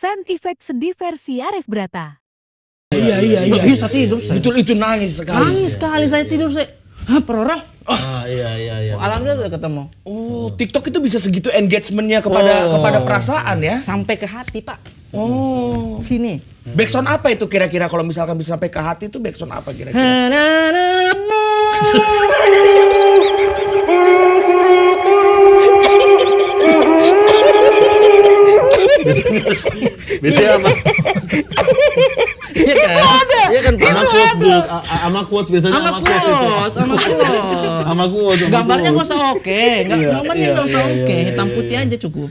Sound effect sedih versi Arif Brata. Iya. Nggak bisa tidur saya. Itu nangis sekali. Nangis sekali saya tidur saya. Hah, Perora? Iya. Alhamdulillah udah ketemu. Oh, TikTok itu bisa segitu engagementnya kepada perasaan ya? Sampai ke hati, Pak. Oh. Sini. Backsound apa itu kira-kira kalau misalkan bisa sampai ke hati itu backsound apa kira-kira? Biasanya Iya kan? Iya kan? sama quotes biasanya Sama sama quotes itu. quotes, sama quotes. Sama quotes. Gambarnya nggak usah oke, nggak penting nggak usah iya, oke, iya, hitam iya, putih iya. aja cukup.